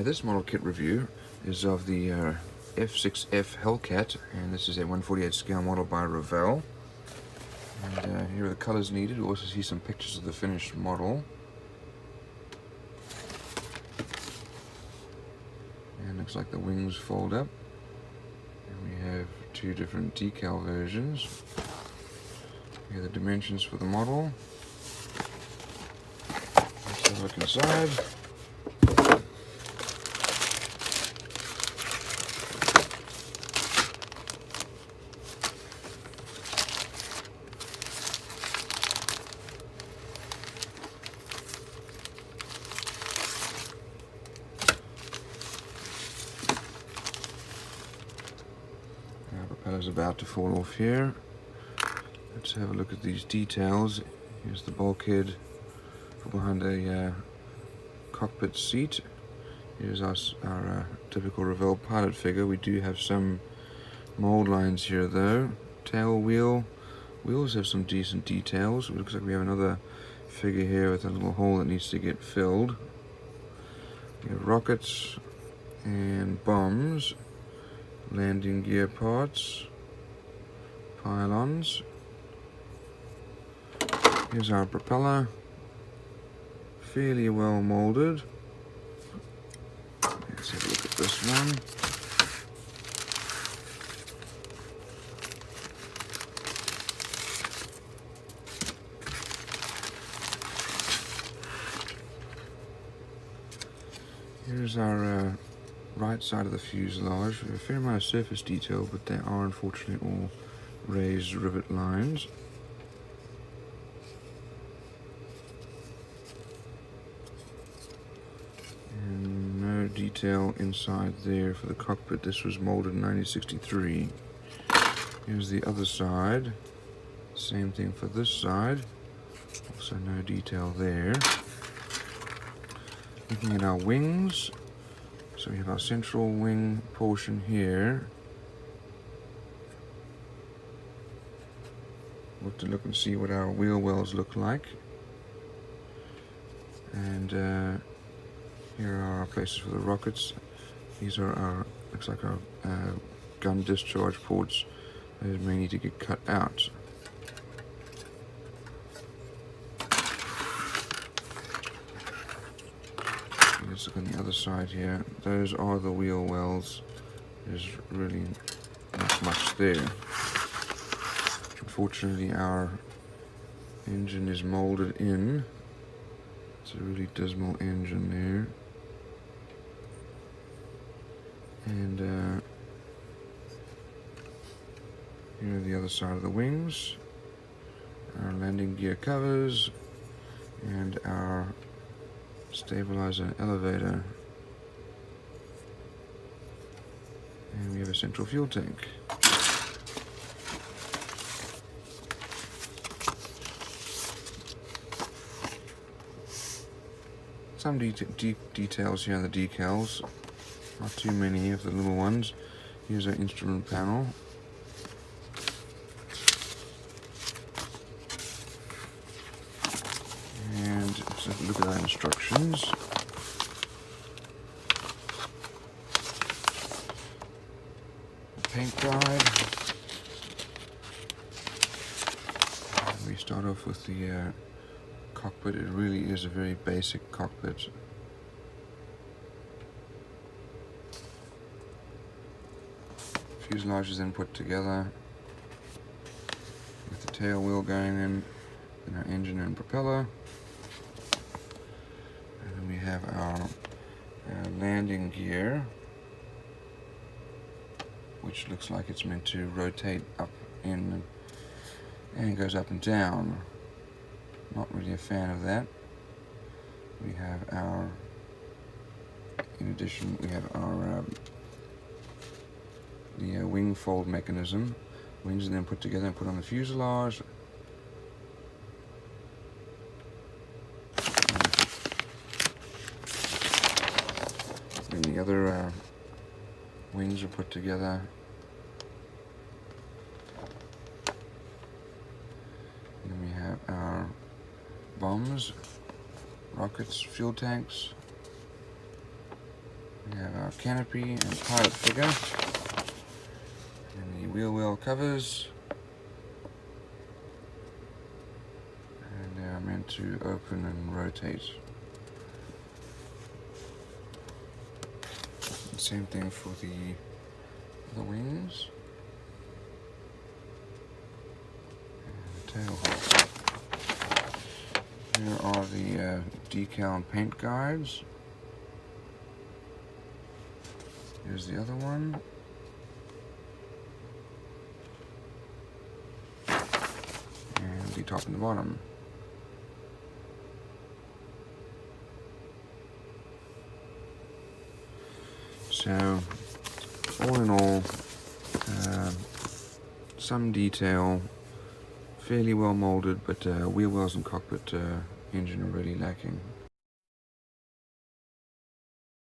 This model kit review is of the F-6F Hellcat, and this is a 1/48 scale model by Revell. And here are the colors needed. You also see some pictures of the finished model. And looks like the wings fold up. And we have two different decal versions. Here are the dimensions for the model. Let's have a look inside. Our propeller's about to fall off here. Let's have a look at these details. Here's the bulkhead for behind a cockpit seat. Here's our typical Revell pilot figure. We do have some mold lines here though. Tail wheels have some decent details. It looks like we have another figure here with a little hole that needs to get filled. We have rockets and bombs, landing gear parts, pylons. Here's our propeller, fairly well molded. Let's have a look at this one. Here's our right side of the fuselage. We have a fair amount of surface detail, but they are unfortunately all raised rivet lines. And no detail inside there for the cockpit. This was molded in 1963. Here's the other side. Same thing for this side. Also no detail there. Looking at our wings, so we have our central wing portion here. We'll have to look and see what our wheel wells look like. And here are our places for the rockets. These are our, looks like our gun discharge ports. Those may need to get cut out. Let's look on the other side here. Those are the wheel wells. There's really not much there. Unfortunately, our engine is molded in. It's a really dismal engine there. And here are the other side of the wings. Our landing gear covers and our stabilizer and elevator, and we have a central fuel tank. Some details here on the decals, not too many of the little ones. Here's our instrument panel. And let's have a look at our instructions. Paint guide. And we start off with the cockpit. It really is a very basic cockpit. Fuselage is then put together with the tail wheel going in, and our engine and propeller. And we have our landing gear, which looks like it's meant to rotate up in and goes up and down. Not really a fan of that. We have our, in addition, we have our the wing fold mechanism. Wings are then put together and put on the fuselage. And the other wings are put together. And then we have our bombs, rockets, fuel tanks. We have our canopy and pilot figure, and the wheel well covers, and they are meant to open and rotate. Same thing for the wings and the tail hole. Here are the decal paint guides. Here's the other one. And the top and the bottom. So, all in all, some detail, fairly well molded, but wheel wells and cockpit engine are really lacking.